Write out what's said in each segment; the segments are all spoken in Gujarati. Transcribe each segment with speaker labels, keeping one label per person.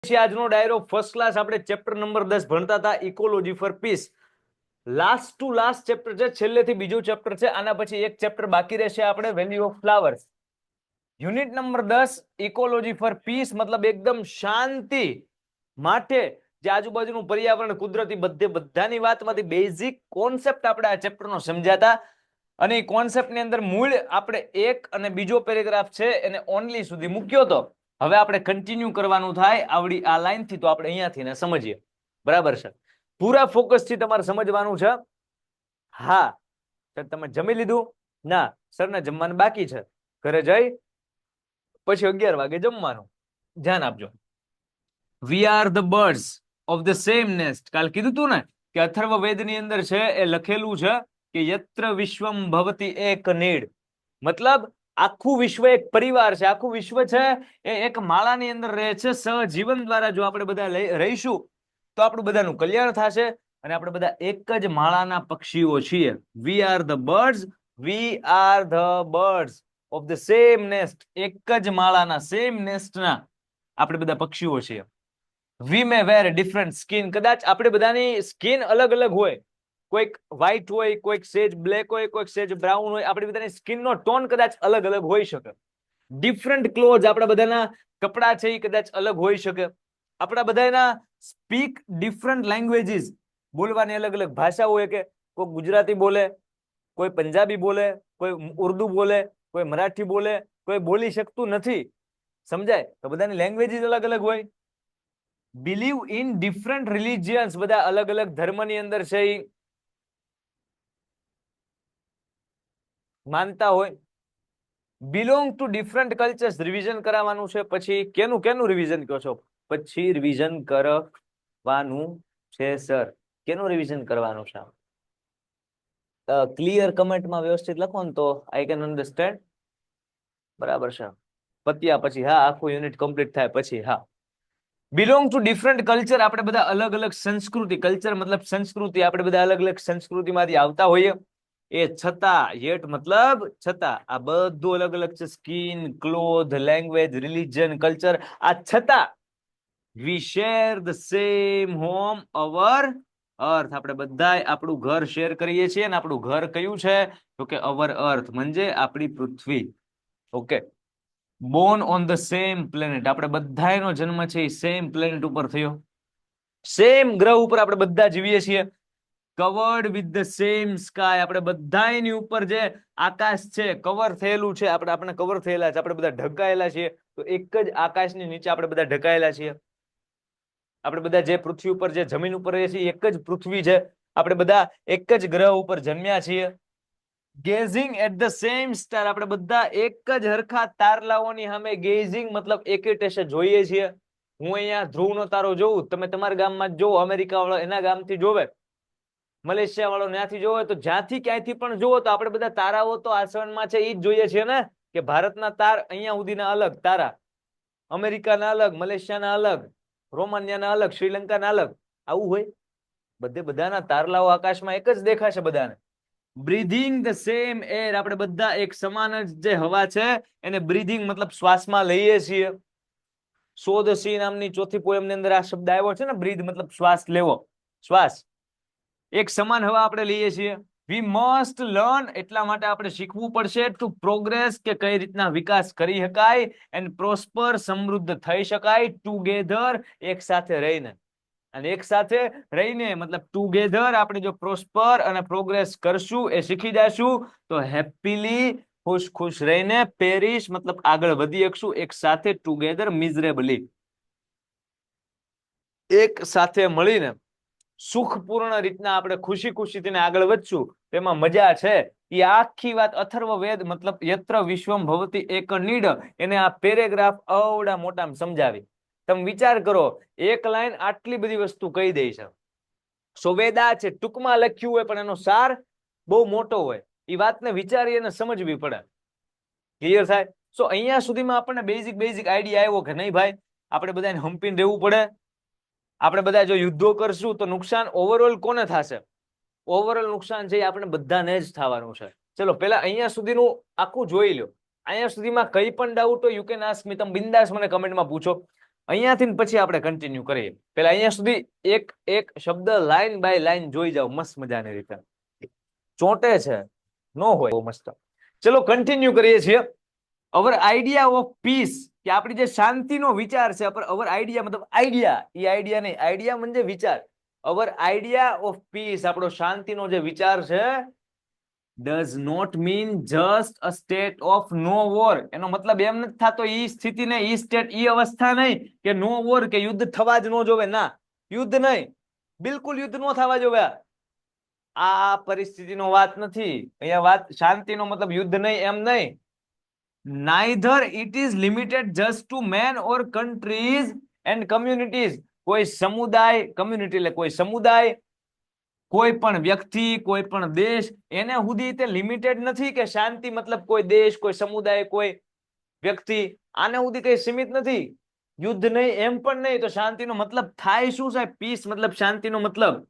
Speaker 1: આજનો ડાયરો ફર્સ્ટ ક્લાસ આપણે ચેપ્ટર નંબર 10 ભણતા હતા ecology for peace. Last to last chapter છે, છેલ્લેથી બીજું ચેપ્ટર છે. આના પછી એક ચેપ્ટર બાકી રહેશે આપણે value of flowers. Unit number 10 ecology for peace મતલબ એકદમ શાંતિ માટે જે આજુબાજુનું પર્યાવરણ કુદરતી બધાની વાતમાંથી બેઝિક કોન્સેપ્ટ આપણે આ ચેપ્ટરનો સમજાતા અને એ કોન્સેપ્ટની અંદર મૂળ આપણે એક અને બીજો પેરેગ્રાફ છે એને ઓનલી સુધી મૂક્યો હતો. હવે આપણે કન્ટિન્યુ કરવાનું થાય આવડી આ લાઈન થી, તો આપણે અહીંયાથી ને સમજીએ. બરાબર છે? પૂરા ફોકસ થી તમારે સમજવાનું છે. હા સર, તમે જમી લીધું? ના સર, ને જમવાનું બાકી છે. ઘરે જઈ પછી 11 વાગે જમવાનું. ધ્યાન આપજો. We are the birds of the same nest. કાલ કીધું તું ને કે અથર્વવેદ ની અંદર છે એ લખેલું છે કે યત્ર વિશ્વમ ભવતિ એક નીડ, મતલબ આખું વિશ્વ એક પરિવાર છે. આખું વિશ્વ છે એ એક માળાની અંદર રહે છે. સહજીવન દ્વારા જો આપણે બધા રહીશું તો આપણું બધાનું કલ્યાણ થશે અને આપણે બધા એક જ માળાના પક્ષીઓ છીએ. We are the birds, we are the birds of the same nest. એક જ માળાના સેમ નેસ્ટના આપણે બધા પક્ષીઓ છીએ. We may wear different skin. કદાચ આપણે બધાની સ્કિન અલગ અલગ હોય, કોઈક વ્હાઈટ હોય, કોઈક સેજ બ્લેક હોય, કોઈક સેજ બ્રાઉન હોય. આપણી બધાની સ્કિનનો ટોન કદાચ અલગ અલગ હોઈ શકે. ડિફરન્ટ ક્લોથ, આપણા બધાના કપડા છે એ કદાચ અલગ હોઈ શકે. આપણા બધાના સ્પીક ડિફરન્ટ લેંગ્વેજીસ, બોલવાની અલગ અલગ ભાષા હોય, કે કોઈ ગુજરાતી બોલે, કોઈ પંજાબી બોલે, કોઈ ઉર્દુ બોલે, કોઈ મરાઠી બોલે, કોઈ બોલી શકતું નથી. સમજાય? તો બધાની લેંગ્વેજીસ અલગ અલગ હોય. બિલીવ ઇન ડિફરન્ટ રિલિજિયન્સ, બધા અલગ અલગ ધર્મની અંદર છે એ માનતા હોય. Belong to different cultures, revision કરાવવાનું છે. પછી કેનું રિવિઝન કહો છો? પછી રિવિઝન કરવાનું છે સર. કેનું રિવિઝન કરવાનું છે? ક્લિયર કમેન્ટમાં વ્યવસ્થિત લખો ને તો આઈ કેન અન્ડરસ્ટેન્ડ. બરાબર છે? પત્યા પછી, હા, આખું યુનિટ કમ્પ્લીટ થાય પછી. હા, બિલોંગ ટુ ડિફરન્ટ કલ્ચર, આપણે બધા અલગ અલગ સંસ્કૃતિ, કલ્ચર મતલબ સંસ્કૃતિ, આપણે બધા અલગ અલગ સંસ્કૃતિમાંથી આવતા હોઈએ. એ છતાં, યેટ મતલબ છતાં, આ બધું અલગ અલગ છે. Skin, cloth, language, religion, culture, આ છતાં we share the same home, our earth. આપણે બધા આપણું ઘર શેર કરીએ છીએ અને આપણું ઘર કયું છે? તો કે અવર અર્થ, म्हणजे આપણી પૃથ્વી. Okay. Born on the same planet, આપણે બધાનો જન્મ છે એ સેમ પ્લેનેટ ઉપર થયો. સેમ ગ્રહ ઉપર આપણે બધા જીવીએ છીએ. Covered with the same sky, આપણે બધાની ઉપર જે આકાશ છે કવર થયેલું છે. આપણે કવર થયેલા છે, આપણે બધા ઢકાયેલા છીએ. તો એક જ આકાશની નીચે આપણે બધા ઢકાયેલા છીએ. આપણે બધા જે પૃથ્વી ઉપર, જે જમીન ઉપર રહીએ છીએ, એક જ પૃથ્વી છે. આપણે બધા એક જ ગ્રહ ઉપર જન્મ્યા છીએ. Gazing at the same star, આપણે બધા એક જ હરખા તારલાઓની સામે ગેઝિંગ મતલબ એકેટેશે જોઈએ છીએ. હું અહીંયા ધ્રુવનો તારો જોઉં, તમે તમારા ગામમાં જોવો, અમેરિકા વાળો એના ગામથી જોવે, મલેશિયા વાળો ત્યાંથી જોવે, તો જ્યાંથી ક્યાંયથી પણ જોવો તો આપણે બધા તારાઓ તો આસમાનમાં છે એ જ જોઈએ છીએ ને. કે ભારતના તાર અહીંયા સુધીના અલગ તારા, અમેરિકાના અલગ, મલેશિયાના અલગ, રોમાનિયાના અલગ, શ્રીલંકાના અલગ. આવું હોય? બધાના તારલાઓ આકાશમાં એક જ દેખાશે બધાને. બ્રીધિંગ ધ સેમ એર, આપણે બધા એક સમાન જ જે હવા છે એને બ્રીધિંગ મતલબ શ્વાસમાં લઈએ છીએ. સોદસી નામની ચોથી પોયમની અંદર આ શબ્દ આવ્યો છે ને, બ્રીધ મતલબ શ્વાસ લેવો, શ્વાસ. એક સમાન હવા આપણે લઈએ છીએ. વી મસ્ટ લર્ન, એટલા માટે આપણે શીખવું પડશે. ટુ પ્રોગ્રેસ, કે કઈ રીતના વિકાસ કરી શકાય, એન્ડ પ્રોસ્પર, સમૃદ્ધ થઈ શકાય. ટુગેધર, એક સાથે રહીને. અને એક સાથે રહીને મતલબ ટુગેધર આપણે જો પ્રોસ્પર અને પ્રોગ્રેસ કરશું, એ શીખી જશું, તો હેપીલી, ખુશ ખુશ રહીને, પેરિશ મતલબ આગળ વધી શકશું. એક સાથે, ટુગેધર, મિઝરેબલી, એક સાથે મળીને સુખપૂર્ણ રીતના આપણે ખુશી ખુશીથી આગળ વધશું. તેમાં મજા છે. એ આખી વાત અથર્વવેદ મતલબ યત્ર વિશ્વમ ભવતિ એક નીડ, એને આ પેરેગ્રાફ અવડા મોટામાં સમજાવી. તમે વિચાર કરો, એક લાઈન આટલી બધી વસ્તુ કહી દે છે. સોવેદા છે, ટૂંકમાં લખ્યું હોય પણ એનો સાર બહુ મોટો હોય. એ વાતને વિચારી અને સમજવી પડે. ક્લિયર થાય? સો અહીંયા સુધીમાં આપણને બેઝિક આઈડિયા આવ્યો કે નહીં ભાઈ, આપણે બધાને હંપીને રહેવું પડે. આપણે બધા જો યુદ્ધો કરશું તો નુકસાન ઓવરઓલ કોને થશે? ઓવરઓલ નુકસાન છે આપણે બધાને જ થવાનું છે. ચલો પહેલા અહીંયા સુધીનું આખું જોઈ લો. અહીંયા સુધીમાં કઈ પણ ડાઉટ હોય યુ કેન આસ્ક મી, તમે બિંદાસ મને કમેન્ટમાં પૂછો. અહીંયાથી ને પછી આપણે કન્ટિન્યુ કરીએ. પેલા અહીંયા સુધી એક એક શબ્દ લાઈન બાય લાઈન જોઈ જાવ મસ્ત મજાની રીતે. ચોંટે છે નો હોય બહુ મસ્ત. ચલો કન્ટિન્યુ કરીએ છીએ. અવર આઈડિયા ઓફ પીસ, કે આપણી જે શાંતિનો વિચાર છે, અવર આઈડિયા મતલબ આઈડિયા, એ આઈડિયા નહીં, આઈડિયા म्हणजे વિચાર. અવર આઈડિયા ઓફ પીસ, આપણો શાંતિનો જે વિચાર છે, does not mean just a state of no war. એનો મતલબ એમ નથી થતો ઈ સ્થિતિ ને ઈ સ્ટેટ ઈ અવસ્થા નહીં કે નો વોર, કે યુદ્ધ થવા જ ન જોવે. ના, યુદ્ધ નહીં, બિલકુલ યુદ્ધ નો થવા જોવે. આ પરિસ્થિતિનો વાત નથી અહીંયા. વાત શાંતિનો મતલબ યુદ્ધ નહીં એમ નહીં. neither it is limited just to men or countries and communities. કોઈ સમુદાય, કમ્યુનિટી એટલે કોઈ સમુદાય, કોઈ પણ વ્યક્તિ, કોઈ પણ દેશ, એને સુધી તે લિમિટેડ નથી કે શાંતિ મતલબ કોઈ દેશ, કોઈ સમુદાય, કોઈ વ્યક્તિ, આને સુધી કઈ સીમિત નથી. યુદ્ધ નહીં એમ પણ નહીં. તો શાંતિનો મતલબ થાય શું સાહેબ? પીસ મતલબ શાંતિનો મતલબ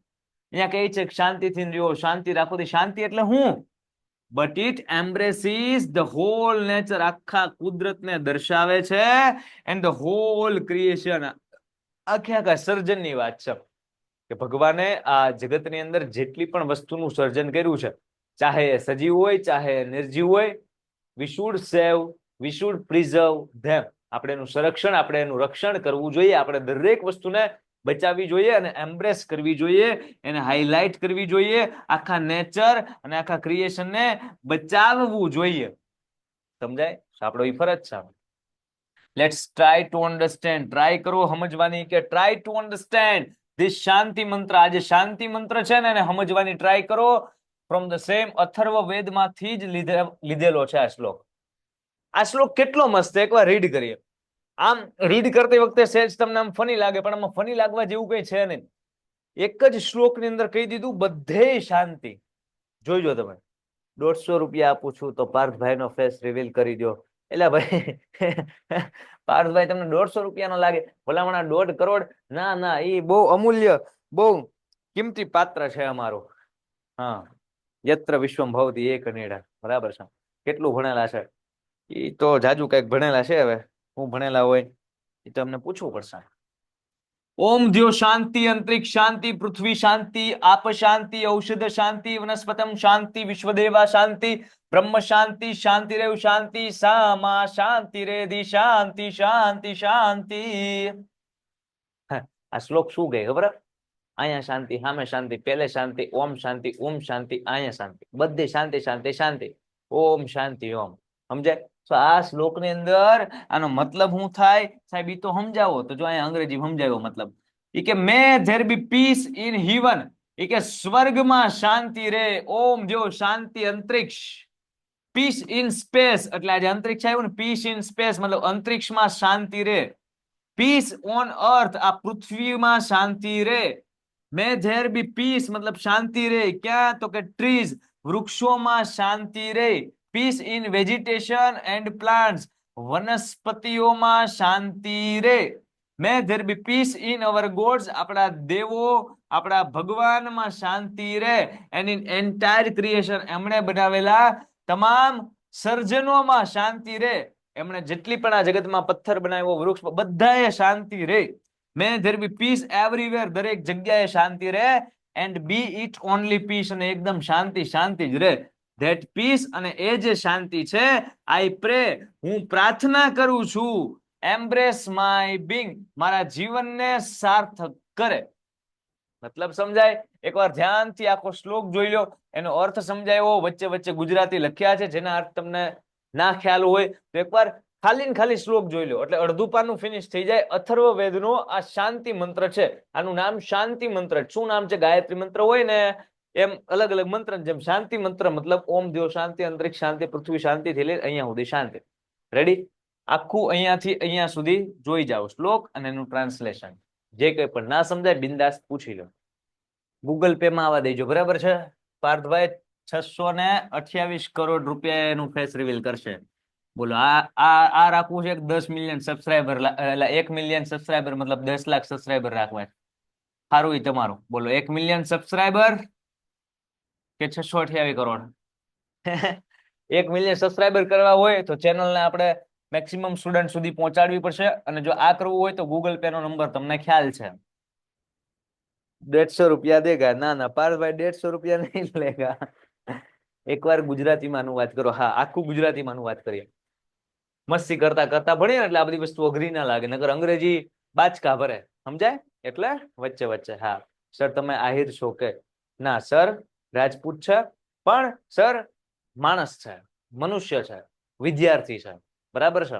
Speaker 1: અહીંયા કહે છે કે શાંતિથી રહ્યો, શાંતિ રાખો. શાંતિ એટલે હું? But it embraces the whole nature, આખા કુદરતને દર્શાવે છે, એન્ડ ધ હોલ ક્રિએશન, આખે આખા સર્જનની વાત છે કે ભગવાને આ જગતની અંદર જેટલી પણ વસ્તુનું સર્જન કર્યું છે, ચાહે સજીવ હોય ચાહે નિર્જીવ હોય, we should save, we should preserve them. આપણે એનું સંરક્ષણ, આપણે એનું રક્ષણ કરવું જોઈએ. આપણે દરેક વસ્તુને બચાવવી જોઈએ અને એમ્બ્રેસ કરવી જોઈએ, એને હાઇલાઇટ કરવી જોઈએ. આખા નેચર અને આખા ક્રિએશનને બચાવવું જોઈએ. સમજાય? આપણો ઈ ફરજ છે. Let's try to understand, try કરો સમજવાની, કે ટ્રાય ટુ અન્ડરસ્ટેન્ડ ધીસ શાંતિ મંત્ર. આ જે શાંતિ મંત્ર છે ને એને સમજવાની ટ્રાય કરો. ફ્રોમ ધ સેમ અથર્વ વેદમાંથી જ લીધેલો છે આ શ્લોક. આ શ્લોક કેટલો મસ્ત, એકવાર રીડ કરીએ. આમ રીડ કરતી વખતે સહેજ તમને આમ ફની લાગે, પણ આમાં ફની લાગવા જેવું કઈ છે નહીં. એક જ શ્લોકની અંદર કહી દીધું બધે શાંતિ. જોઈજો તમે. 150 રૂપિયા આપું છું તો પાર્થભાઈ નો ફેસ રિવીલ કરી દો. એટલે ભાઈ પાર્થભાઈ તમને 150 રૂપિયાનો લાગે, ભલામણા 1.5 કરોડ? ના ના, એ બહુ અમૂલ્ય, બહુ કિંમતી પાત્ર છે અમારું. હા, યત્ર વિશ્વમ ભવતી એક નેડા. બરાબર છે. કેટલું ભણેલા છે? એ તો જાજુ કઈક ભણેલા છે. હવે હું ભણેલા હોય એ તો અમને પૂછવું પડશે. ઓમ દ્યો શાંતિ, અંતરિક્ષ શાંતિ, પૃથ્વી શાંતિ, આપ શાંતિ, ઔષધ શાંતિ, વનસ્પતમ શાંતિ, વિશ્વદેવા શાંતિ, બ્રહ્મ શાંતિ, શાંતિરેવ શાંતિ, સામા શાંતિ રેધિ શાંતિ શાંતિ શાંતિ. આ શ્લોક શું કહે ખબર? અહીંયા શાંતિ, સામે શાંતિ, પેલે શાંતિ, ઓમ શાંતિ, ઓમ શાંતિ, અહીંયા શાંતિ, બધી શાંતિ શાંતિ શાંતિ, ઓમ શાંતિ ઓમ. સમજાય? તો આ શ્લોકની અંદર આનો મતલબ શું થાય સાહેબ? ઈ તો સમજાવો. તો જો અહીંયા અંગ્રેજી સમજાવ્યો મતલબ. ઈ કે may there be peace in heaven, ઈ કે સ્વર્ગમાં શાંતિ રે. ઓમ જો શાંતિ અંતરિક્ષ, પીસ ઇન સ્પેસ, એટલે આજે અંતરિક્ષ આવ્યું ને, પીસ ઇન સ્પેસ મતલબ અંતરિક્ષમાં શાંતિ રે. પીસ ઓન અર્થ, આ પૃથ્વીમાં શાંતિ રે. મે ધેર બી પીસ મતલબ શાંતિ રે ક્યાં? તો કે ટ્રીઝ, વૃક્ષોમાં શાંતિ રે. Peace in vegetation and plants, વનસ્પતિઓમાં શાંતિ રે. May there be peace in our gods, આપણા દેવો, આપણા ભગવાનમાં શાંતિ રે. એન્ડ ઇન એન્ટાયર ક્રિએશન, એમણે બનાવેલા તમામ સર્જનોમાં શાંતિ રે. એમણે જેટલી પણ આ જગતમાં પથ્થર બનાવ્યો, વૃક્ષ, બધાએ શાંતિ રે. May there be peace everywhere, દરેક જગ્યાએ શાંતિ રે. And be it only peace, અને એકદમ શાંતિ શાંતિ જ રે. ધેટ પીસ, અને એ જે શાંતિ છે, આઈ પ્રે, હું પ્રાર્થના કરું છું, એમ્બ્રેસ માય બિંગ, મારા જીવનને સાર્થક કરે. મતલબ સમજાય? એકવાર ધ્યાનથી આખો શ્લોક જોઈ લો, એનો અર્થ સમજાયો. વચ્ચે વચ્ચે ગુજરાતી લખ્યા છે, જેના અર્થ તમને ના ખ્યાલ હોય તો એકવાર ખાલી ને ખાલી શ્લોક જોઈ લો, એટલે અડધું પાનું ફિનિશ થઈ જાય. અથર્વ વેદનો આ શાંતિ મંત્ર છે. આનું નામ શાંતિ મંત્ર. શું નામ છે? ગાયત્રી મંત્ર હોય ને એમ અલગ અલગ મંત્ર, જેમ શાંતિ મંત્ર મતલબ ઓમ દ્યો શાંતિ, અંતરિક્ષ શાંતિ, પૃથ્વી શાંતિ થી લઈ અહીંયા સુધી શાંતિ. રેડી? આખું અહીંયાથી અહીંયા સુધી જોઈ જાઓ શ્લોક અને એનું ટ્રાન્સલેશન. જે કંઈ પણ ના સમજાય બિંદાસ પૂછી લો. ગૂગલ પે માં આવવા દેજો. બરાબર છે? પાર્થભાઈ 628 કરોડ રૂપિયા એનું ફેસ રિવીલ કરશે. બોલો, આ રાખવું છે 10 મિલિયન સબસ્ક્રાઇબર, એટલે 1 મિલિયન સબસ્ક્રાઇબર મતલબ 10 લાખ સબસ્ક્રાઇબર રાખવા છે. સારું ઈ તમારું. બોલો, 1 મિલિયન સબસ્ક્રાઇબર કે 628 કરોડ? 1 મિલિયન સબસ્ક્રાઇબર કરવા હોય તો ચેનલને આપણે મેક્સિમમ સ્ટુડન્ટ સુધી પહોંચાડવી પડશે અને જો આ કરવું હોય તો ગૂગલ પે નો નંબર તમને ખ્યાલ છે 150 રૂપિયા દેગા ના ના પાર્થભાઈ 150 રૂપિયા નહીં લેગા એકવાર ગુજરાતીમાં અનુવાદ કરો હા આખું ગુજરાતીમાં અનુવાદ કરીએ મસ્તી કરતા કરતા ભણીએ ને એટલે આ બધી વસ્તુ અઘરી ના લાગે નકર અંગ્રેજી બાચકા ભરે સમજાય એટલે વચ્ચે વચ્ચે હા સર તમે આહિર છો કે ના સર રાજપૂત છે પણ સર માણસ છે મનુષ્ય છે વિદ્યાર્થી છે બરાબર છે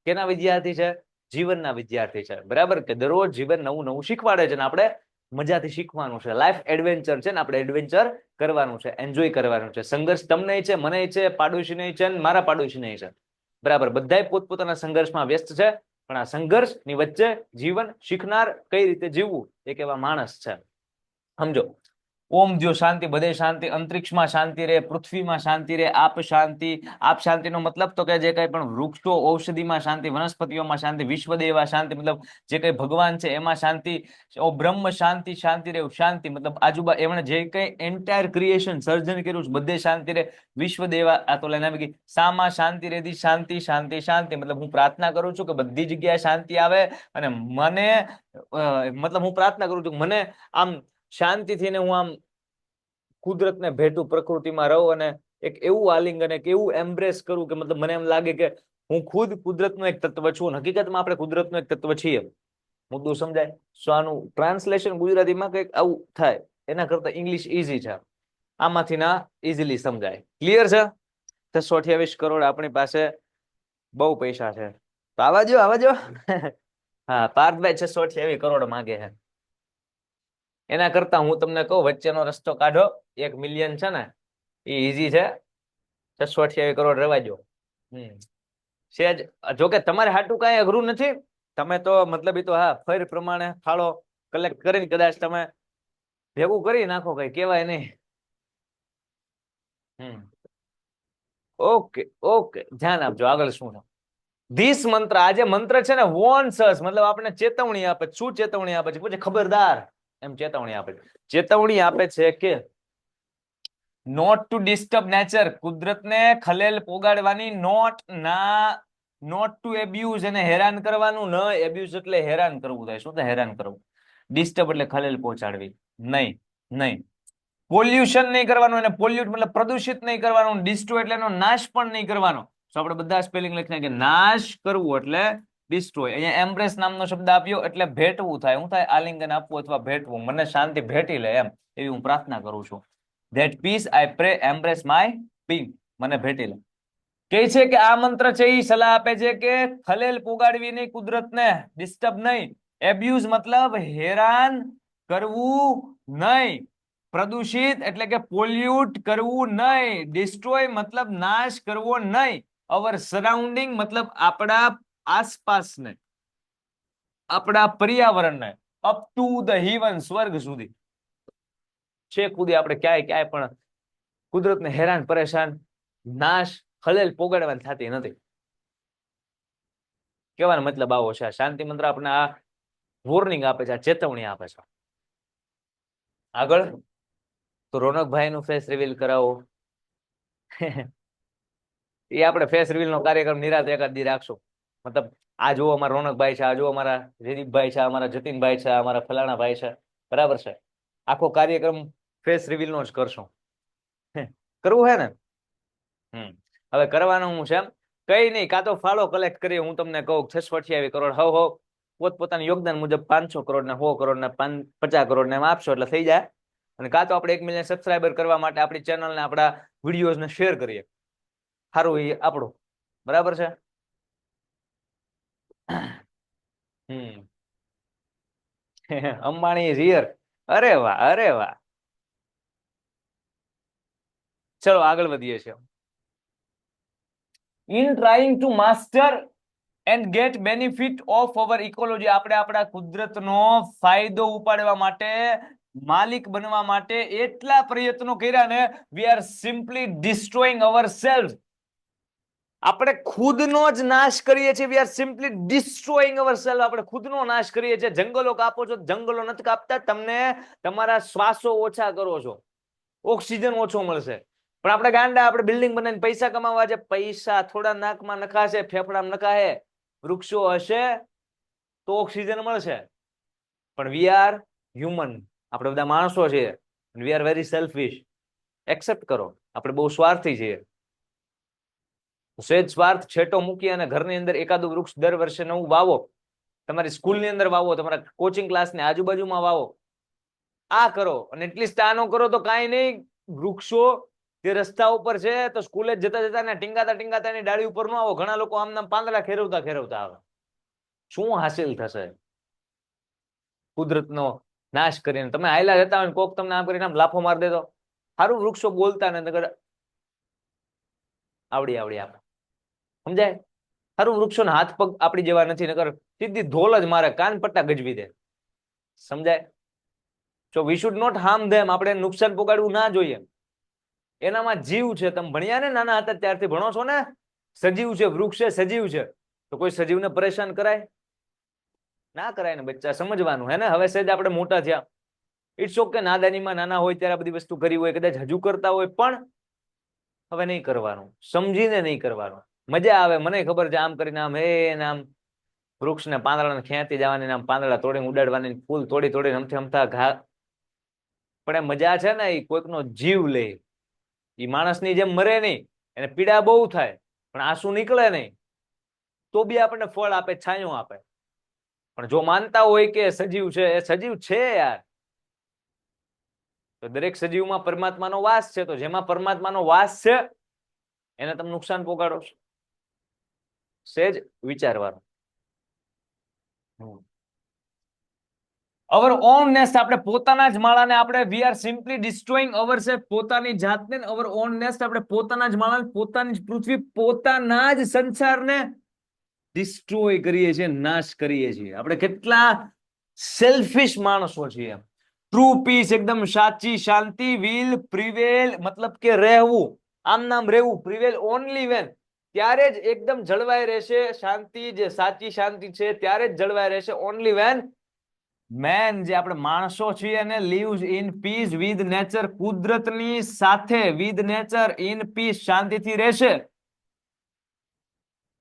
Speaker 1: કેના વિદ્યાર્થી છે જીવનના વિદ્યાર્થી છે બરાબર કે દરરોજ જીવન નવું નવું શીખવાડે છે ને આપણે મજાથી શીખવાનું છે લાઈફ એડવેન્ચર છે ને આપણે એડવેન્ચર કરવાનું છે એન્જોય કરવાનું છે સંઘર્ષ તમને છે મને છે પાડોશીને છે ને મારા પાડોશીને છે બરાબર બધાય પોતપોતાના સંઘર્ષમાં વ્યસ્ત છે પણ આ સંઘર્ષની વચ્ચે જીવન શીખનાર કઈ રીતે જીવવું એક એવા માણસ છે સમજો ઓમ દ્યો શાંતિ બધે શાંતિ અંતરિક્ષમાં શાંતિ રહે પૃથ્વીમાં શાંતિ રહે આપ શાંતિનો મતલબ તો કે જે કઈ પણ વૃક્ષો ઔષધિમાં શાંતિ વનસ્પતિઓમાં શાંતિ વિશ્વદેવા શાંતિ મતલબ જે કઈ ભગવાન છે એમાં શાંતિ બ્રહ્મ શાંતિ શાંતિ રહે શાંતિ મતલબ આજુબાજુ એમણે જે કઈ એન્ટાયર ક્રિએશન સર્જન કર્યું છે બધે શાંતિ રહે વિશ્વદેવા આ તો લઈને આવી ગઈ સામાં શાંતિ રહેતી શાંતિ શાંતિ શાંતિ મતલબ હું પ્રાર્થના કરું છું કે બધી જગ્યાએ શાંતિ આવે અને મને મતલબ હું પ્રાર્થના કરું છું કે મને આમ શાંતિથી ને હું આમ કુદરતને ભેટું પ્રકૃતિમાં રહું અને એક એવું આલિંગન એક એવું એમ્બ્રેસ કરું કે મતલબ મને એમ લાગે કે હું ખુદ કુદરતનું એક તત્વ છું હકીકતમાં આપણે કુદરતનું એક તત્વ છીએ મુદ્દો સમજાય સો આનું ટ્રાન્સલેશન ગુજરાતીમાં કંઈક આવું થાય એના કરતા ઇંગ્લિશ ઈઝી છે આમાંથી ના ઇઝીલી સમજાય ક્લિયર છે 628 કરોડ આપણી પાસે બહુ પૈસા છે તો આવા જો હા પાર્થભાઈ 628 કરોડ માંગે છે એના કરતા હું તમને કહું વચ્ચેનો રસ્તો કાઢો 1 મિલિયન છે ને એ ઈઝી છે 628 કરોડ રહેવા દો સેજ જોકે તમારે હાટું કાંઈ અઘરું નથી તમે તો મતલબ એ તો હા ફેર પ્રમાણે ફાળો કલેક્ટ કરીને કદાચ તમે ભેગું કરી નાખો કઈ કહેવાય નહીં ઓકે ઓકે ધ્યાન આપજો આગળ શું છે ધીસ મંત્ર આ જે મંત્ર છે ને વોર્ન્સ અસ મતલબ આપણે ચેતવણી આપે શું ચેતવણી આપે છે પછી ખબરદાર એમ ચેતવણી આપે છે કે નોટ ટુ ડિસ્ટર્બ નેચર કુદરતને ખલેલ પોગાડવાની નોટ ટુ એબ્યુઝ એને હેરાન કરવાનું ન એબ્યુઝ એટલે હેરાન કરવું થાય શું થાય હેરાન કરવું ડિસ્ટર્બ એટલે ખલેલ પહોંચાડવી નહીં પોલ્યુશન નહીં કરવાનું એને પોલ્યુટ મતલબ પ્રદૂષિત નહીં કરવાનું ડિસ્ટ્રોય એટલે એનો નાશ પણ નહીં કરવાનો તો આપણે બધા સ્પેલિંગ લખીને કે નાશ કરવું એટલે ડિસ્ટ્રોય અહીંયા એમ્બ્રેસ નામનો શબ્દ આપ્યો એટલે ભેટવું થાય હું થાય આલિંગન આપવું અથવા ભેટવું મને શાંતિ ભેટી લે એમ એવી હું પ્રાર્થના કરું છું that peace I pray embrace my being મને ભેટી લે કહે છે કે આ મંત્ર છે એ સલાહ આપે છે કે ખલેલ પોગાડવી નહીં કુદરતને ડિસ્ટર્બ નહીં એબ્યુઝ મતલબ હેરાન કરવું નહીં પ્રદૂષિત એટલે કે પોલ્યુટ કરવું નહીં ડિસ્ટ્રોય મતલબ નાશ કરવો નહીં અવર સરાઉન્ડિંગ મતલબ આપણા આસપાસને આપણા પર્યાવરણને અપ ટુ ધ હિવન સ્વર્ગ સુધી છેક સુધી આપણે ક્યાંય પણ કુદરતને હેરાન પરેશાન નાશ ખલેલ પોગાડવાની થતી નથી કહેવાનો મતલબ આવો છે શાંતિ મંત્ર આપણે આ વોર્નિંગ આપે છે આ ચેતવણી આપે છે આગળ તો રોનકભાઈ નું ફેસ રિવીલ કરાવો એ આપણે ફેસ રિવીલ નો કાર્યક્રમ નિરાંતે એકાદ દી રાખશું મતલબ આ જુઓ અમારા રોનકભાઈ છે આ જુઓ અમારા જયદીપભાઈ છે અમારા જતીનભાઈ છે અમારા ફલાણા ભાઈ છે બરાબર છે આખો કાર્યક્રમ ફેસ રિવીલ નો જ કરશું કરવું હે ને હવે કરવાનું હું છે કઈ નહીં કાં તો ફાળો કલેક્ટ કરીએ હું તમને કહું 628 કરોડ હવ પોતપોતાનું યોગદાન મુજબ 500 કરોડ ને 100 કરોડ ને 50 કરોડ ને એમ આપશો એટલે થઈ જાય અને કાં તો આપણે 1 મિલિયન સબસ્ક્રાઇબર કરવા માટે આપણી ચેનલ ને આપણા વિડીયોઝ ને શેર કરીએ સારું એ આપણું બરાબર છે અંબાણી ઇઝ હિયર અરે વાહ ચલો આગળ વધીએ છીએ in trying to master and get benefit of our ecology આપણે આપણા કુદરતનો ફાયદો ઉપાડવા માટે માલિક બનવા માટે એટલા પ્રયત્નો કર્યા ને we are simply destroying ourselves આપણે ખુદનો જ નાશ કરીએ છીએ we are simply destroying ourselves આપણે ખુદનો નાશ કરીએ છીએ જંગલો કાપો છો જંગલો નથી કાપતા તમને તમારા શ્વાસો ઓછા કરો છો ઓક્સિજન ઓછો મળશે પણ આપણે ગાંડા, આપણે બિલ્ડિંગ બનાવીને પૈસા કમાવા છે. પૈસા થોડા નાકમાં નખાશે, ફેફડામાં નખાશે. વૃક્ષો હશે તો ઓક્સિજન મળશે. પણ વી આર હ્યુમન, આપણે બધા માણસો છીએ. We are very selfish. Accept કરો, આપણે બહુ સ્વાર્થી છીએ. સહેજ સ્વાર્થ છેટો મૂકી અને ઘરની અંદર એકાદું વૃક્ષ દર વર્ષે નવું વાવો. તમારી સ્કૂલની અંદર વાવો, તમારા કોચિંગ ક્લાસની આજુબાજુમાં વાવો. આ કરો. અને એટલીસ્ટ આ ન કરો તો કાંઈ નહીં. વૃક્ષો જે રસ્તા ઉપર છે તો સ્કૂલે જતા જતા ને ટીંગાતા એની ડાળી ઉપર ન આવો. ઘણા લોકો આમ પાંદડા ખેરવતા આવે. શું હાસિલ થશે? કુદરતનો નાશ કરીને તમે હાયલા જતા હોય, કોક તમને આમ કરીને આમ લાફો માર દેતો. સારું વૃક્ષો બોલતા ને આવડી આપણે સમજાય. સારું વૃક્ષોને હાથ પગ આપડી જેવા નથી, નકર સીધી ધોલ જ મારે, કાન પટ્ટા ગજવી દે. સમજાય? સો વી શુડ નોટ હાર્મ ધેમ. આપણે નુકસાન પોગાડવું ના જોઈએ. એનામાં જીવ છે. તમે ભણ્યા ને નાના હતા ત્યારથી ભણો છો ને, સજીવ છે, વૃક્ષ છે, સજીવ છે. તો કોઈ સજીવને પરેશાન કરાય? ના કરાય ને બચ્ચા, સમજવાનું હે ને. હવે સહેજ આપણે મોટા થયા, ઇટ્સ ઓકે. નાદાનીમાં નાના હોય ત્યારે બધી વસ્તુ કરી હોય, કદાચ હજુ કરતા હોય, પણ હવે નહીં કરવાનું. સમજીને નહીં કરવાનું. મજા આવે, મને ખબર છે. આમ કરીને આમ આમ વૃક્ષને પાંદડાને ખેંચી જવાની, આમ પાંદડા તોડીને ઉડાડવાની, ફૂલ તોડીને અમથા ઘા. પણ એ મજા છે ને, એ કોઈકનો જીવ લે. એ માણસની જેમ મરે નહીં, એને પીડા બહુ થાય, પણ આંસુ નીકળે નહીં. તો બી આપણને ફળ આપે, છાંયો આપે. પણ જો માનતા હોય કે સજીવ છે, એ સજીવ છે યાર. તો દરેક સજીવમાં પરમાત્માનો વાસ છે. તો જેમાં પરમાત્માનો વાસ છે એને તમે નુકસાન પોગાડો છો. સહેજ વિચારવાનું. અવર ઓન નેસ્ટ, આપણે પોતાના જ માળાને આપણે we are simply destroying our self, પોતાની જાતને. અવર ઓન નેસ્ટ, આપણે પોતાના જ માળાને, પોતાની જ પૃથ્વી, પોતાના જ સંસારને ડિસ્ટ્રોય કરીએ છીએ, નાશ કરીએ છીએ. આપણે કેટલા સેલ્ફિશ માણસો છીએ. ટ્રુ પીસ, એકદમ સાચી શાંતિ, વિલ પ્રિવેલ, મતલબ કે રહેવું, આમ નામ રહેવું. પ્રિવેલ ઓનલી વેન, ત્યારે જ એકદમ જળવાઈ રહેશે શાંતિ. જે સાચી શાંતિ છે ત્યારે જ જળવાઈ રહેશે. ઓનલી વેન મેન, જે આપણે માણસો છીએ ને, lives in peace with nature, કુદરતની સાથે, વિથ નેચર, ઇન પીસ, શાંતિથી રહેશે.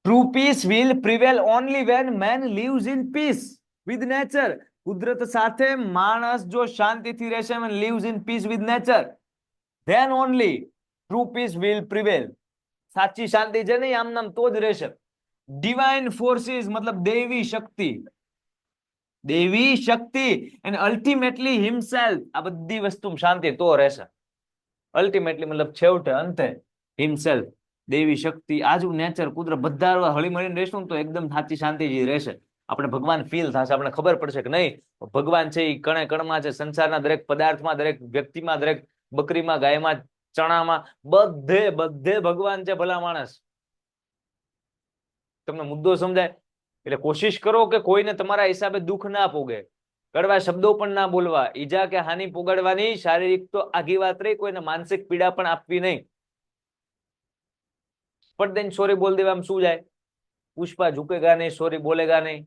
Speaker 1: True peace will prevail only when man lives in peace with nature. કુદરત સાથે માણસ જો શાંતિથી રહેશે, lives in peace with nature, then only true peace will prevail. સાચી શાંતિ છે નહીં આમ નામ તો જ રહેશે. ડિવાઇન ફોર્સિસ, મતલબ દેવી શક્તિ, દેવી શક્તિ, અને અલ્ટિમેટલી હિમસેલ્ફ. આ બધી વસ્તુ શાંતિ તો રહેશે. અલ્ટિમેટલી મતલબ છેવટે, અંતે, હિમસેલ્ફ, દેવી શક્તિ, આજુ નેચર, કુદરત, બધા હળી મળીને રહેશું તો એકદમ સાચી શાંતિ જે રહેશે. આપણે ભગવાન ફીલ થશે, આપણે ખબર પડશે કે નહીં ભગવાન છે એ કણે કણમાં છે. સંસારના દરેક પદાર્થમાં, દરેક વ્યક્તિમાં, દરેક બકરીમાં, ગાયમાં, ચણામાં, બધે ભગવાન છે. ભલા માણસ, તમને મુદ્દો સમજાય? એટલે કોશિશ કરો કે કોઈને તમારા હિસાબે દુઃખ ના પોગે, કડવા શબ્દો પણ ના બોલવા, ઈજા કે હાનિ પોગાડવાની. શારીરિક તો આગી વાત રહી, કોઈને માનસિક પીડા પણ આપવી નહીં. પણ દઈને સોરી બોલ દેવા શું જાય? પુષ્પા ઝુકેગા નહીં, સોરી બોલેગા નહીં,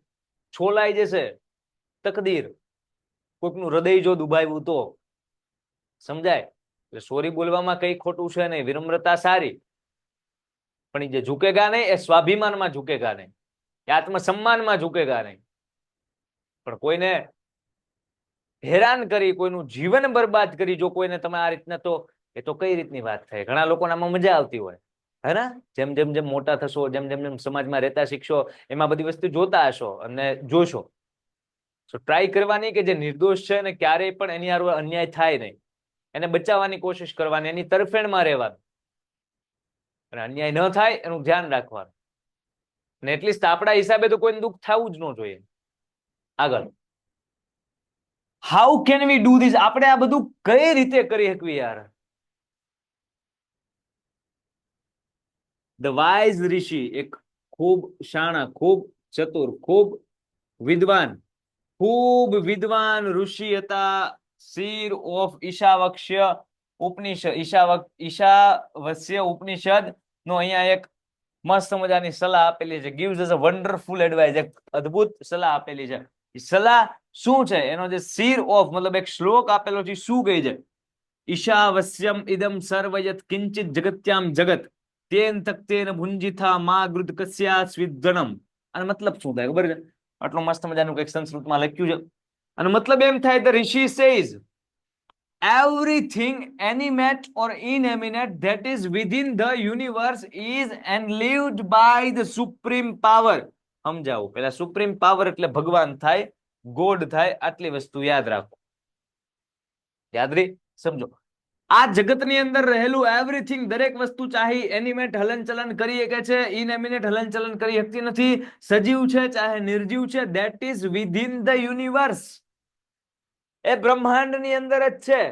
Speaker 1: છોલાઈ જશે તકદીર. કોઈકનું હૃદય જો દુભાવ્યું તો સમજાય. એટલે સોરી બોલવામાં કઈ ખોટું છે નહીં, વિનમ્રતા સારી. પણ એ જે ઝુકેગા નહીં, એ સ્વાભિમાનમાં ઝુકેગા નહીં, એ આત્મસન્માનમાં ઝુકેગા નહીં. પણ કોઈને હેરાન કરી, કોઈનું જીવન બરબાદ કરી જો કોઈને તમે આ રીતના, તો એ તો કઈ રીતની વાત થાય? ઘણા લોકોને આમાં મજા આવતી હોય હે ને. જેમ જેમ મોટા થશો, જેમ સમાજમાં રહેતા શીખશો, એમાં બધી વસ્તુ જોતા હશો અને જોશો. તો ટ્રાય કરવાની કે જે નિર્દોષ છે ને ક્યારેય પણ એની હારે અન્યાય થાય નહીં, એને બચાવવાની કોશિશ કરવાની, એની તરફેણમાં રહેવાનું, અને અન્યાય ન થાય એનું ધ્યાન રાખવાનું. અને એટલીસ્ટ આપણા હિસાબે તો કોઈને દુઃખ થવું જ ન જોઈએ. આગળ, how can we do this? આપણે આ બધું કઈ રીતે કરી શકીએ યાર? ધ વાઇઝ ઋષિ, એક ખૂબ શાણા, ખૂબ ચતુર, ખૂબ વિદ્વાન ઋષિ હતા. શિર ઓફ ઈશાવક્ષ્ય ઉપનિષદ, ઈશાવસ્ય ઉપનિષદ નો અહીંયા એક મસ્ત મજાની સલાહ આપેલી છે. gives us a wonderful advice, એક અદ્ભુત સલાહ આપેલી છે. સલાહ શું છે? એનો જે શિર ઓફ મતલબ એક શ્લોક આપેલો છે, શું કહે છે? ઈશાવસ્યમ ઇદમ સર્વયત કિંચિત જગત્યામ જગત તેન તક્તેન ભુંજિથા મા ગૃત કસ્યા સ્વિદ્ગણમ. અને મતલબ શું થાય ખબર છે? આટલું મસ્ત મજાનું કંઈક સંસ્કૃતમાં લખ્યું છે અને મતલબ એમ થાય the Rishi says everything animate or inanimate that is within the universe is enlived by the supreme power. સમજાવું પેલા સુપ્રીમ પાવર એટલે ભગવાન થાય, ગોડ થાય, આટલી વસ્તુ યાદ રાખો. યાદ રહી? સમજો આ જગતની અંદર રહેલું એવરીથિંગ, દરેક વસ્તુ ચાહે એનિમેટ હલનચલન કરી શકે છે, ઇનએમિનેટ હલનચલન કરી શકતી નથી, સજીવ છે ચાહે નિર્જીવ છે, that is within the universe. એ બ્રહ્માંડની અંદર જ છે.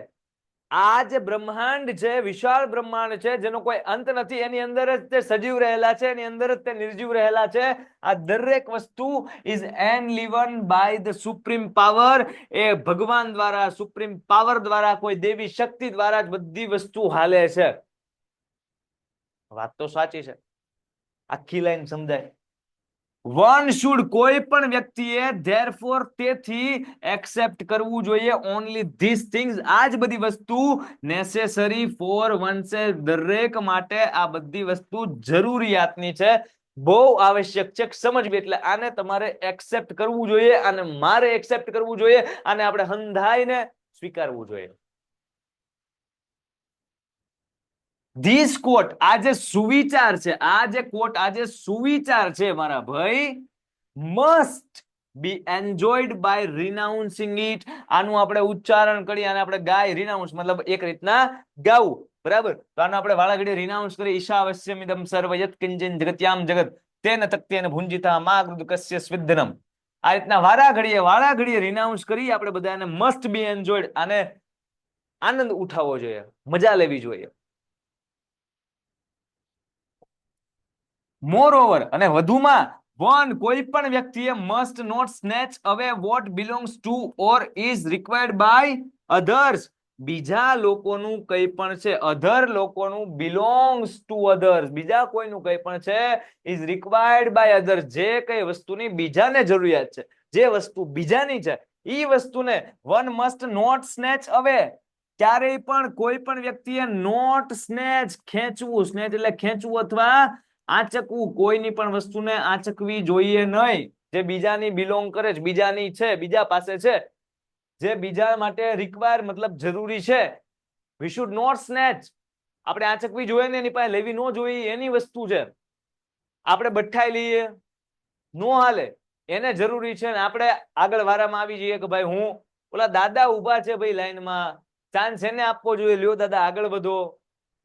Speaker 1: આ જે બ્રહ્માંડ છે, વિશાળ બ્રહ્માંડ છે જેનો કોઈ અંત નથી, એની અંદર જ તે સજીવ રહેલા છે, એની અંદર જ તે નિર્જીવ રહેલા છે. આ દરેક વસ્તુ is enliven by the supreme power. એ ભગવાન દ્વારા, સુપ્રીમ પાવર દ્વારા, કોઈ દેવી શક્તિ દ્વારા જ બધી વસ્તુ હાલે છે. વાત તો સાચી છે, આખી લાઈન સમજાય. વન શુડ, કોઈ પણ વ્યક્તિએ ધેરફોર તેથી એક્સેપ્ટ કરવું જોઈએ ઓનલી ધીસ થિંગ્સ, આ જ બધી વસ્તુ નેસેસરી ફોર વનસે, દરેક માટે આ બધી વસ્તુ જરૂરિયાતની છે, બહુ આવશ્યક છે સમજવી. એટલે આને તમારે એક્સેપ્ટ કરવું જોઈએ, આને મારે એક્સેપ્ટ કરવું જોઈએ, આને આપણે હંધાઈને સ્વીકારવું જોઈએ. ધીસ કોટ, આ જે સુવિચાર છે, આ જે કોટ, આ જે સુવિચાર છે મારા ભાઈ, must be enjoyed by renouncing it. આનું આપણે ઉચ્ચારણ કરી, આને આપણે ગાય, રિનાઉન્સ મતલબ એક રીતના ગાવું, બરાબર? તો આને આપણે વાળાઘડીએ રિનાઉન્સ કરી, ઈશાવસ્યમિદમ સર્વ યત કિંચન જગત્યામ જગત તેન તક્તેન ભુંજિતા મા ગૃધ કસ્ય સ્વિદ્ધનમ. આ રીતના વાળાઘડીએ રિનાઉન્સ કરી આપણે બધાને મસ્ટ બી એન્જોયડ, આને આનંદ ઉઠાવવો જોઈએ, મજા લેવી જોઈએ. મોરઓવર, અને વધુમાં, વન, કોઈ પણ વ્યક્તિએ must not snatch away what belongs to or is required by others. બીજા લોકોનું કંઈ પણ છે, અધર લોકોનું, બિલોંગ્સ ટુ અધર્સ, બીજા કોઈનું કંઈ પણ છે, ઇઝ રિક્વાયર્ડ બાય અધર્સ, જે કઈ વસ્તુની બીજાને જરૂરિયાત છે, જે વસ્તુ બીજાની છે, એ વસ્તુને વન મસ્ટ નોટ સ્નેચ અવે. ક્યારેય પણ કોઈ પણ વ્યક્તિએ નોટ સ્નેચ, ખેંચવું, સ્નેચ એટલે ખેંચવું અથવા આંચકવું, કોઈની પણ વસ્તુને આંચકવી જોઈએ નહીં, જે બીજાની બિલોંગ કરે છે, બીજાની છે, બીજા પાસે છે, જે બીજા માટે રિક્વાયર મતલબ જરૂરી છે. વી શુડ નોટ સ્નેચ, આપણે આંચકવી જોઈએ ને, એની પાસે લેવી ન જોઈએ, એની વસ્તુ છે. આપણે બઠાઈ લઈએ નો હાલે, એને જરૂરી છે ને આપણે આગળ વારામાં આવી જઈએ કે ભાઈ હું, ઓલા દાદા ઉભા છે ભાઈ લાઈનમાં, ચાન્સ એને આપવો જોઈએ, લ્યો દાદા આગળ વધો,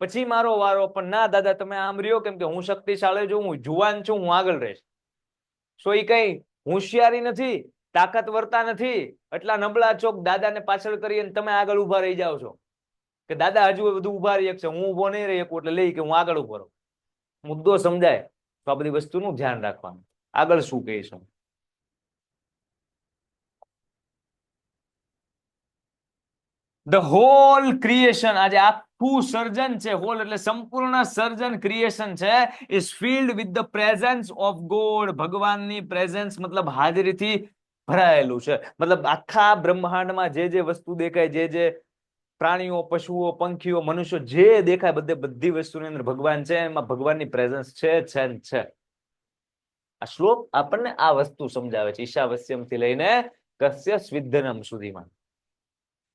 Speaker 1: પછી મારો વારો. પણ ના દાદા તમે આમ રહ્યો, કેમ કે હું શક્તિશાળી છું, હું જુવાન છું, હું આગળ રહીશ. સો એ કઈ હોશિયારી નથી, તાકાતવરતા નથી, એટલા નબળા છો દાદાને પાછળ કરી અને તમે આગળ ઉભા રહી જાઓ છો કે દાદા હજુ બધું ઉભા રહી શકશે, હું ઉભો નહીં રહી શકું એટલે લઈ કે હું આગળ ઉભો રહું. મુદ્દો સમજાય તો આ બધી વસ્તુનું ધ્યાન રાખવાનું. આગળ શું કહીશું? ધ હોલ ક્રિએશન, આજે આખું સર્જન છે, હોલ એટલે સંપૂર્ણ સર્જન, ક્રિએશન છે, is field with the presence of God, ભગવાનની પ્રેઝન્સ મતલબ હાજરીથી ભરાયેલું છે. મતલબ આખા બ્રહ્માંડમાં જે જે વસ્તુ દેખાય, જે જે પ્રાણીઓ, પશુઓ, પંખીઓ, મનુષ્યો, જે દેખાય બધી વસ્તુની અંદર ભગવાન છે, એમાં ભગવાનની પ્રેઝન્સ છે. આ શ્લોક આપણને આ વસ્તુ સમજાવે છે, ઈશાવસ્યમથી લઈને કસ્ય સ્વિદ્ધનમ સુધીમાં.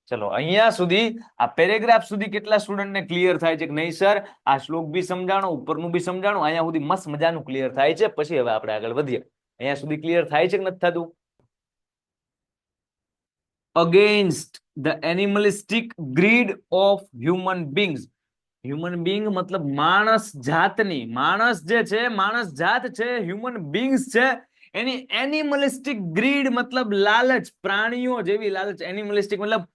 Speaker 1: ચલો અહીંયા સુધી, આ પેરેગ્રાફ સુધી કેટલા સ્ટુડન્ટને ક્લિયર થાય છે કે નહીં સર? આ શ્લોક બી સમજાણો, ઉપરનું બી સમજાણું, અહીંયા સુધી મસ્ત મજાનું ક્લિયર થાય છે. પછી હવે આપણે આગળ વધીએ. અહીંયા સુધી ક્લિયર થાય છે કે નથી થતું? Against the animalistic greed of human beings. Human being મતલબ માણસ જાતની, માણસ જે છે, માણસ જાત છે, હ્યુમન બીંગ્સ છે, એની એનિમલિસ્ટિક ગ્રીડ મતલબ લાલચ, પ્રાણીઓ જેવી લાલચ. એનિમલિસ્ટિક મતલબ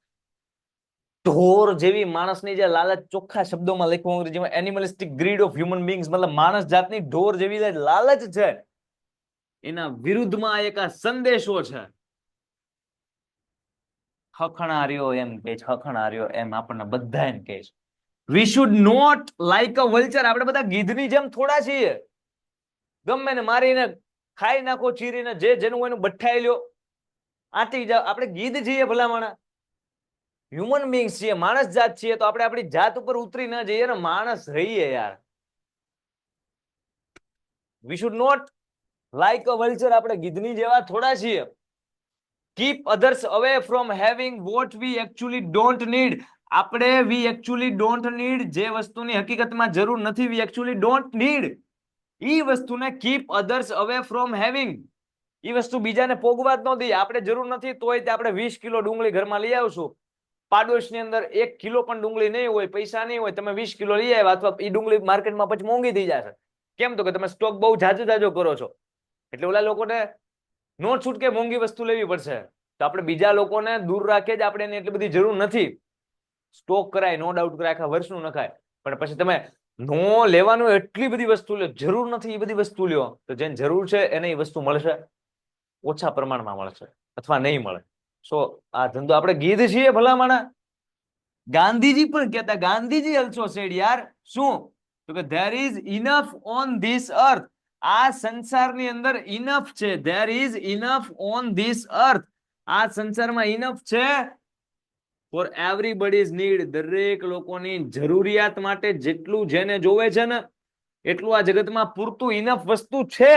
Speaker 1: ઢોર જેવી, માણસની જે લાલચ, ચોખ્ખા શબ્દોમાં લખવું અંગ્રેજીમાં, એનિમલિસ્ટિક ગ્રીડ ઓફ હ્યુમન બીંગ્સ મતલબ માણસ જાતની ઢોર જેવી લાલચ છે, એના વિરુદ્ધમાં એક આ સંદેશો છે. હખણાર્યો એમ કે છે, હખણાર્યો એમ આપણને બધા એમ કહે છે. We should not like a vulture, આપણે બધા ગીધની જેમ થોડા છીએ, ગમે ને મારીને ખાઈ નાખો, ચીરીને, જે જેનું એનું બઠાઈ લ્યો, આટી જાવ. આપણે ગીધ છીએ ભલામણા. હ્યુમન બીંગ્સ છીએ, માણસ જાત છીએ, તો આપણે આપણી જાત ઉપર ઉતરી ન જઈએ ને, માણસ રહીએ યાર. We should not like a vulture. આપણે ગીધની જેવા થોડા છીએ. Keep others away from having what we actually don't need. આપણે વી એકચ્યુઅલી ડોન્ટ નીડ, જે વસ્તુની હકીકતમાં જરૂર નથી, વી એકચ્યુઅલી ડોન્ટ નીડ, ઈ વસ્તુને keep others away from having. ઈ વસ્તુ બીજાને પોગવા જ ન દઈએ. આપણે જરૂર નથી તોય તે આપણે 20 કિલો ડુંગળી ઘરમાં લઈ આવશું. પાડોશની અંદર 1 કિલો પણ ડુંગળી નહીં હોય, પૈસા નહીં હોય, તમે 20 કિલો લઈ આવ્યા, અથવા ઈ ડુંગળી માર્કેટમાં પછી મોંઘી થઈ જશે. કેમ? તો કે તમે સ્ટોક બહુ જાજો જાજો કરો છો. એટલે ઓલા લોકોને નો છૂટકે મોંઘી વસ્તુ લેવી પડશે. તો આપણે બીજા લોકોને દૂર રાખીએ જ, આપણે એની એટલી બધી જરૂર નથી. સ્ટોક કરાય, નો ડાઉટ કરાય, આખા વર્ષનું નખાય, પણ પછી તમે નો લેવાનું એટલી બધી વસ્તુ લ્યો, જરૂર નથી એ બધી વસ્તુ લ્યો, તો જેને જરૂર છે એને એ વસ્તુ મળશે, ઓછા પ્રમાણમાં મળશે અથવા નહીં મળે. સો આ ધંધો આપણે ગીધ છીએ ભલામણા. ગાંધીજી પણ કહેતા, ગાંધીજી અલ્સો સેડ યાર, શું? તો કે there is enough on this અર્થ. આ સંસારની અંદર ઇનફ છે. There is enough on this અર્થ. આ સંસારમાં ઇનફ છે ફોર એવરીબડીઝ નીડ. દરેક લોકોની જરૂરિયાત માટે જેટલું જેને જોવે છે ને એટલું આ જગતમાં પૂરતું ઇનફ વસ્તુ છે.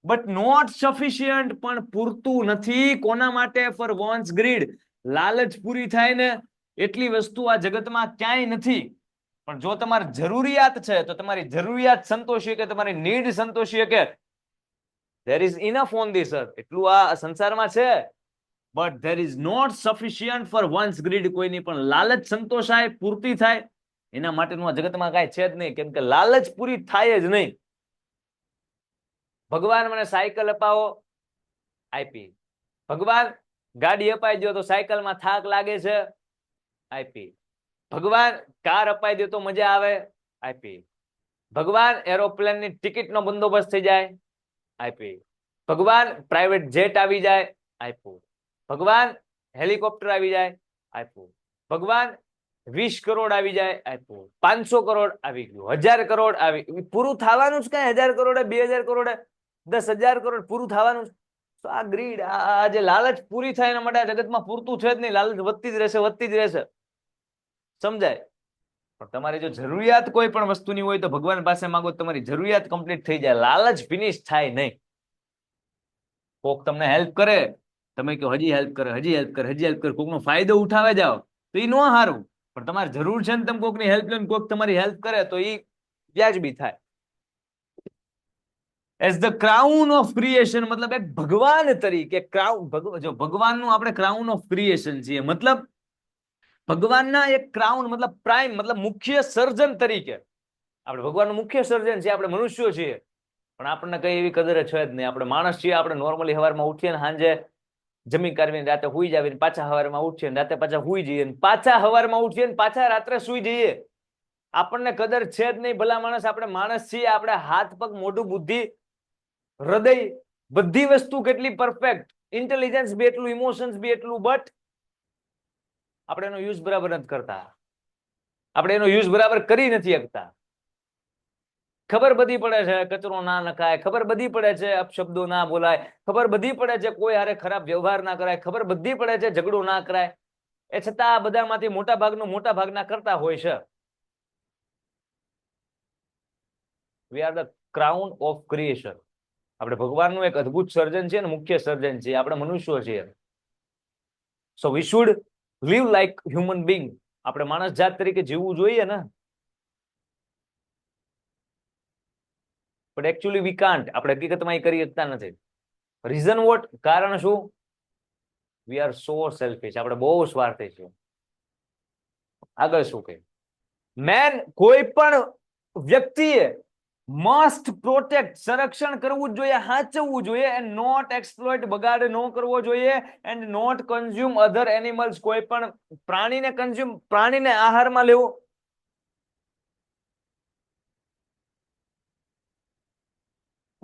Speaker 1: બટ નોટ સફિશિયન્ટ, પણ પૂરતું નથી. કોના માટે? For wants greed. લાલચ પૂરી થાય ને એટલી વસ્તુ આ જગતમાં ક્યાંય નથી. પણ જો તમારી જરૂરિયાત છે તો તમારી જરૂરિયાત સંતોષી કે તમારી નીડ સંતોષી કે there is enough on this earth. એટલું આ સંસારમાં છે. But there is not sufficient for one's greed. કોઈની પણ લાલચ સંતોષાય, પૂર્તિ થાય, એના માટેનું આ જગતમાં કાંઈ છે જ નહીં. કેમ કે લાલચ પૂરી થાય જ નહીં. ભગવાન મને સાયકલ અપાવો, આપી. ભગવાન ગાડી અપાઈ દો તો સાયકલમાં થાક લાગે છે, આપી. ભગવાન કાર અપાઈ દે તો મજા આવે, આપી. ભગવાન એરોપ્લેનની ટિકિટનો બંદોબસ્ત થઈ જાય, આપી. ભગવાન પ્રાઇવેટ જેટ આવી જાય, આપ્યું. ભગવાન હેલિકોપ્ટર આવી જાય, આપ્યું. ભગવાન 20 કરોડ આવી જાય, આપ્યું. 500 કરોડ આવી ગયું, 1000 કરોડ આવી, પૂરું થવાનું જ કઈ? 1000 કરોડ, 2000 કરોડ, 10,000 કરોડ પૂરું થવાનું જ. તો આ ગ્રીડ, આ જે લાલચ પૂરી થાય એના માટે આ જગતમાં પૂરતું છે જ નહીં. લાલચ વધતી જ રહેશે, વધતી જ રહેશે. સમજાય? પણ તમારી જો જરૂરિયાત કોઈ પણ વસ્તુની હોય તો ભગવાન પાસે માંગો, તમારી જરૂરિયાત કમ્પ્લીટ થઈ જાય. લાલચ ફિનિશ થાય નહીં. કોક તમને હેલ્પ કરે, તમે કહો હજી હેલ્પ કરે, હજી હેલ્પ કરે, હજી હેલ્પ કરે, કોકનો ફાયદો ઉઠાવે જાઓ તો એ નો હારું. પણ તમારે જરૂર છે ને તમે કોકની હેલ્પ લો, કોક તમારી હેલ્પ કરે તો એ વ્યાજબી થાય. As the crown of creation, મતલબ એક ભગવાન તરીકે. ક્રાઉન, જો ભગવાનનું આપણે ક્રાઉન ઓફ ક્રિએશન છીએ, મતલબ ભગવાનના એક ક્રાઉન, મતલબ પ્રાઇમ, મતલબ મુખ્ય સર્જન તરીકે. આપણે ભગવાનનું મુખ્ય સર્જન છે, આપણે મનુષ્યો છીએ, પણ આપણને કઈ એવી કદર છે જ નહીં. આપણે માણસ છીએ. આપણે નોર્મલી સવારમાં ઉઠીએ ને સાંજે જમી કાઢવીને રાતે હુઈ જાવીને પાછા સવારમાં ઉઠીએ ને રાતે પાછા હુઈ જઈએ, પાછા સવારમાં ઉઠીએ ને પાછા રાત્રે સુઈ જઈએ. આપણને કદર છે જ નહીં. ભલા માણસ, આપણે માણસ છીએ. આપણે હાથ પગ મોઢું બુદ્ધિ હૃદય બધી વસ્તુ કેટલી પરફેક્ટ, ઇન્ટેલિજન્સ બી એટલું, ઇમોશન્સ બી એટલું, બટ આપણે એનો યુઝ બરાબર નથી કરતા. આપણે એનો યુઝ બરાબર કરી નથી શકતા. ખબર બધી પડે છે કચરો ના નખાય, ખબર બધી પડે છે અપશબ્દો ના બોલાય, ખબર બધી પડે છે કોઈ હારે ખરાબ વ્યવહાર ના કરાય, ખબર બધી પડે છે ઝઘડો ના કરાય. એ છતાં આ બધામાંથી મોટા ભાગના કરતા હોય છે. વી are the crown of creation. આપણે ભગવાનનું એક અદ્ભુત સર્જન છે ને મુખ્ય સર્જન છે. આપણે મનુષ્યો છીએ. So we should live like human being. આપણે માણસ જાત તરીકે જીવવું જોઈએ ને. But actually we can't. આપણે હકીકતમાં એ કરી શકતા નથી. Reason what? કારણ શું? We are so selfish. આપણે બહુ સ્વાર્થી છીએ. આગળ શું કહે? મેન, કોઈ પણ વ્યક્તિએ મસ્ટ પ્રોટેક્ટ, સંરક્ષણ કરવું જ જોઈએ, સાચવવું જોઈએ, એન્ડ નોટ એક્સપ્લોઇટ, બગાડ ન કરવો જોઈએ, and not consume other animals. કોઈ પણ પ્રાણીને પ્રાણીને આહારમાં લેવો.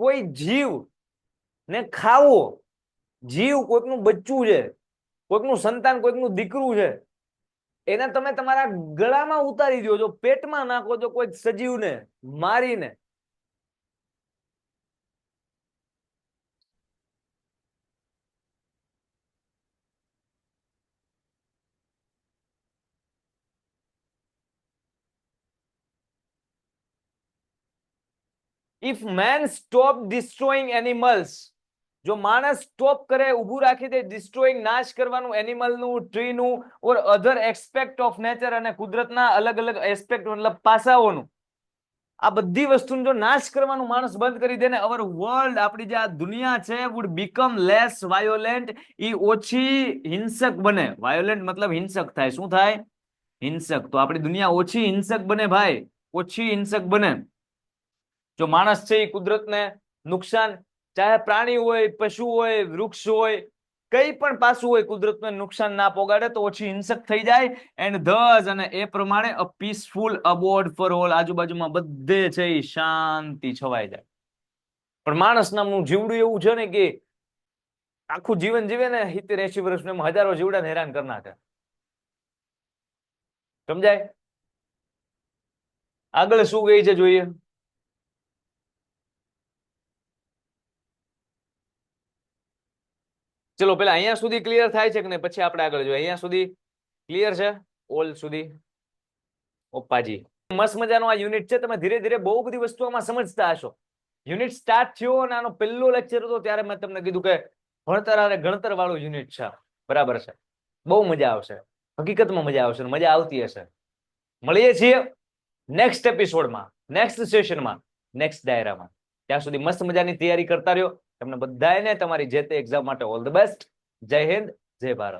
Speaker 1: કોઈ જીવ ને ખાવો. જીવ કોઈકનું બચ્ચું છે, કોઈકનું સંતાન, કોઈકનું દીકરું છે, એને તમે તમારા ગળામાં ઉતારી દો છો, પેટમાં નાખો છો કોઈ સજીવને મારીને. If man stop destroying animals, જો માણસ સ્ટોપ કરે, ઊભું રાખી દે ડિસ્ટ્રોઈંગ નાશ કરવાનું એનિમલનું, ટ્રીનું ઓર અધર એસ્પેક્ટ ઓફ નેચર, અને કુદરતના અલગ અલગ એસ્પેક્ટ મતલબ પાસાઓનું, આ બધી વસ્તુનો જો નાશ કરવાનું માણસ બંધ કરી દે ને, અવર વર્લ્ડ, આપણી જે આ દુનિયા છે, વુડ બીકમ લેસ વાયોલેન્ટ, ઈ ઓછી હિંસક બને. વાયોલેન્ટ મતલબ હિંસક થાય. શું થાય? હિંસક. તો આપણી દુનિયા ઓછી હિંસક બને ભાઈ, ઓછી હિંસક બને. જો માણસ છે એ કુદરતને નુકસાન, ચાહે પ્રાણી હોય, પશુ હોય, વૃક્ષ હોય, કઈ પણ પાસું હોય, કુદરતને નુકસાન ના પોગાડે તો ઓછી હિંસક થઈ જાય. એન્ડ ધસ, અને એ પ્રમાણે અ પીસફુલ અબોર્ડ ફોર ઓલ, આજુબાજુમાં બધે છે એ શાંતિ છવાઈ જાય. પણ માણસ નામનું જીવડું એવું છે ને કે આખું જીવન જીવે ને 70-80 વર્ષનું, એમાં હજારો જીવડાને હેરાન કરી નાખે. સમજાય? આગળ શું કહે છે જોઈએ. ચલો પેલા અહીંયા સુધી ક્લિયર થાય છે કે નહીં, પછી આપણે આગળ જોઈએ. અહીંયા સુધી ક્લિયર છે? ઓલ સુધી? ઓપ્પાજી મસ્ત મજાનો આ યુનિટ છે. તમે ધીરે ધીરે બહુ બધી વસ્તુ આમાં સમજતા હશો. યુનિટ સ્ટાર્ટ થયો અને આનો પહેલો લેક્ચર હતો ત્યારે મેં તમને કીધું કે ભણતર અને ગણતર વાળું યુનિટ છે. બરાબર છે? બહુ મજા આવશે, હકીકતમાં મજા આવશે, મજા આવતી હશે. મળીએ છીએ નેક્સ્ટ એપિસોડમાં, નેક્સ્ટ સેશનમાં, નેક્સ્ટ ડાયરામાં. ત્યાં સુધી મસ્ત મજાની તૈયારી કરતા રહ્યો. તમને બધાને તમારી જે તે એક્ઝામ માટે ઓલ ધ બેસ્ટ. જય હિન્દ, જય ભારત.